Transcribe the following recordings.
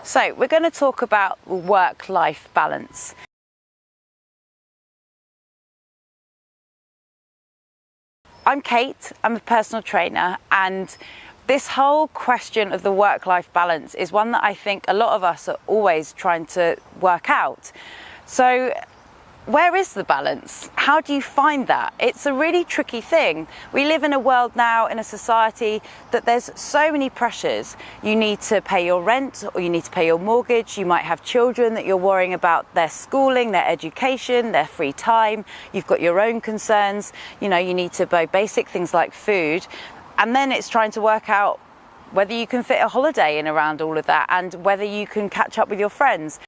So we're going to talk about work-life balance. I'm Kate, I'm a personal trainer, and this whole question of the work-life balance is one that I think a lot of us are always trying to work out. So where is the balance? How do you find that? It's a really tricky thing. We live in a world now, in a society, that there's so many pressures. You need to pay your rent, or you need to pay your mortgage. You might have children that you're worrying about their schooling, their education, their free time. You've got your own concerns. You need to buy basic things like food. And then it's trying to work out whether you can fit a holiday in around all of that and whether you can catch up with your friends.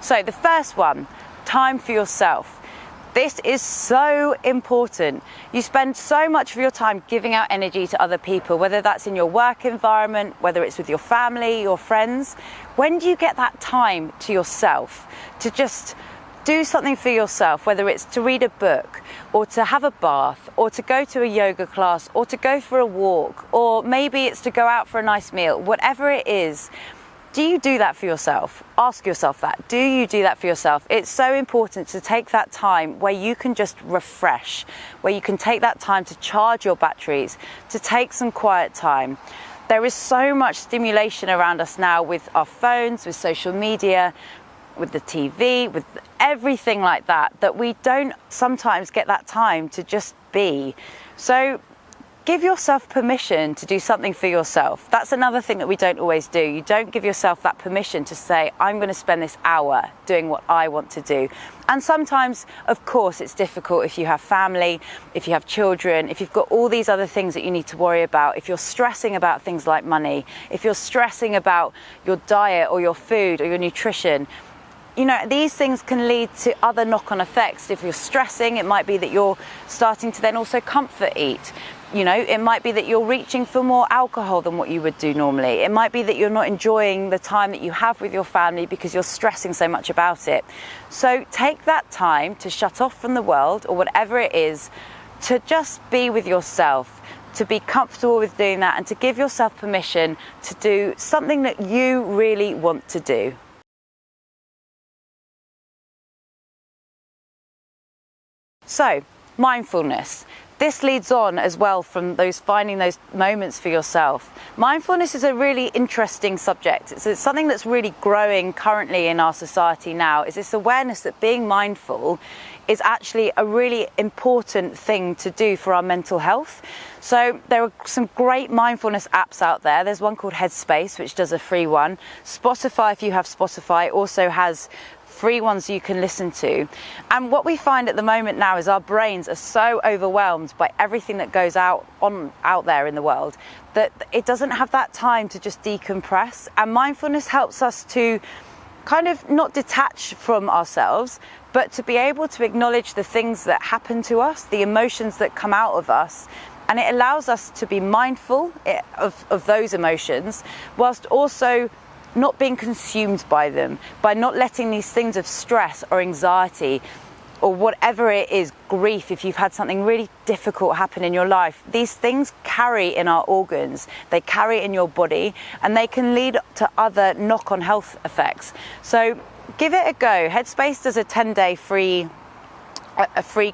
So the first one, time for yourself. This is so important. You spend so much of your time giving out energy to other people, whether that's in your work environment, whether it's with your family, your friends. When do you get that time to yourself to just do something for yourself, whether it's to read a book or to have a bath or to go to a yoga class or to go for a walk, or maybe it's to go out for a nice meal, whatever it is? Do you do that for yourself? Ask yourself that. Do you do that for yourself? It's so important to take that time where you can just refresh, where you can take that time to charge your batteries, to take some quiet time. There is so much stimulation around us now with our phones, with social media, with the TV, with everything like that, that we don't sometimes get that time to just be. So give yourself permission to do something for yourself. That's another thing that we don't always do. You don't give yourself that permission to say, I'm going to spend this hour doing what I want to do. And sometimes, of course, it's difficult if you have family, if you have children, if you've got all these other things that you need to worry about, if you're stressing about things like money, if you're stressing about your diet or your food or your nutrition. These things can lead to other knock-on effects. If you're stressing, it might be that you're starting to then also comfort eat. It might be that you're reaching for more alcohol than what you would do normally. It might be that you're not enjoying the time that you have with your family because you're stressing so much about it. So take that time to shut off from the world or whatever it is, to just be with yourself, to be comfortable with doing that, and to give yourself permission to do something that you really want to do. So, mindfulness. This leads on as well from finding those moments for yourself. Mindfulness is a really interesting subject. It's something that's really growing currently in our society now, is this awareness that being mindful is actually a really important thing to do for our mental health. So there are some great mindfulness apps out there. There's one called Headspace, which does a free one. Spotify, if you have Spotify, also has free ones you can listen to. And what we find at the moment now is our brains are so overwhelmed by everything that goes out there in the world that it doesn't have that time to just decompress. And mindfulness helps us to kind of not detach from ourselves, but to be able to acknowledge the things that happen to us, the emotions that come out of us. And it allows us to be mindful of those emotions, whilst also not being consumed by them, by not letting these things of stress or anxiety or whatever it is, grief, if you've had something really difficult happen in your life, these things carry in our organs, they carry in your body, and they can lead to other knock-on health effects. So give it a go. Headspace does a 10-day free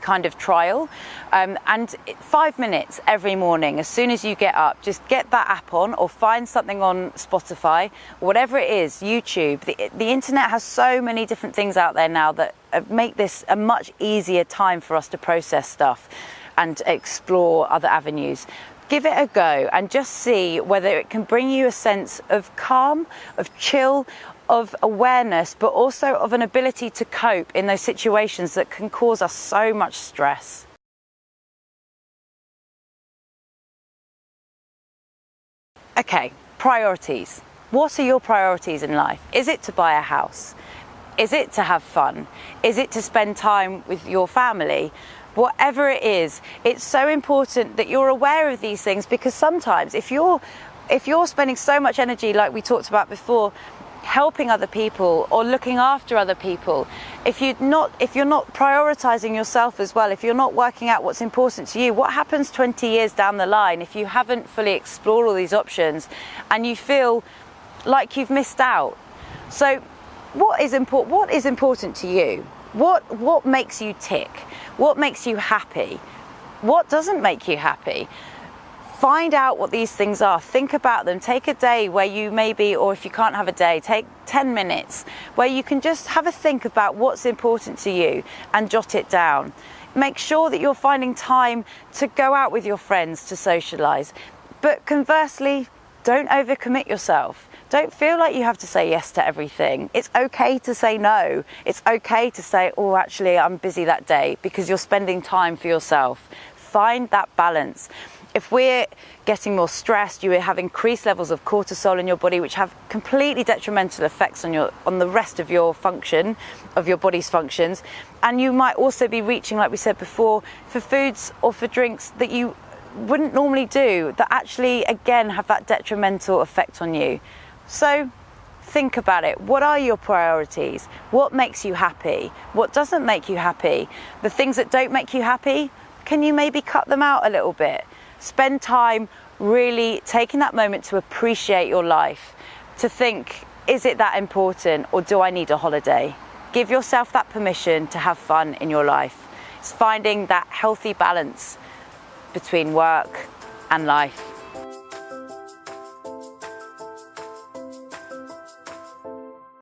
kind of trial, and 5 minutes every morning as soon as you get up, just get that app on or find something on Spotify, whatever it is, YouTube. The internet has so many different things out there now that make this a much easier time for us to process stuff and explore other avenues. Give it a go and just see whether it can bring you a sense of calm, of chill, of awareness, but also of an ability to cope in those situations that can cause us so much stress. Okay, priorities. What are your priorities in life? Is it to buy a house? Is it to have fun? Is it to spend time with your family? Whatever it is, it's so important that you're aware of these things, because sometimes if you're spending so much energy, like we talked about before, helping other people or looking after other people, if you're not prioritizing yourself as well, if you're not working out what's important to you, what happens 20 years down the line if you haven't fully explored all these options and you feel like you've missed out? So what is important to you? What makes you tick? What makes you happy? What doesn't make you happy? Find out what these things are. Think about them. Take a day where you maybe, or if you can't have a day, take 10 minutes where you can just have a think about what's important to you and jot it down. Make sure that you're finding time to go out with your friends to socialize. But conversely, don't overcommit yourself. Don't feel like you have to say yes to everything. It's okay to say no. It's okay to say, oh, actually, I'm busy that day, because you're spending time for yourself. Find that balance. If we're getting more stressed, you have increased levels of cortisol in your body, which have completely detrimental effects on the rest of your function, of your body's functions. And you might also be reaching, like we said before, for foods or for drinks that you wouldn't normally do, that actually, again, have that detrimental effect on you. So think about it. What are your priorities? What makes you happy? What doesn't make you happy? The things that don't make you happy, can you maybe cut them out a little bit? Spend time really taking that moment to appreciate your life, to think, is it that important, or do I need a holiday? Give yourself that permission to have fun in your life. It's finding that healthy balance between work and life.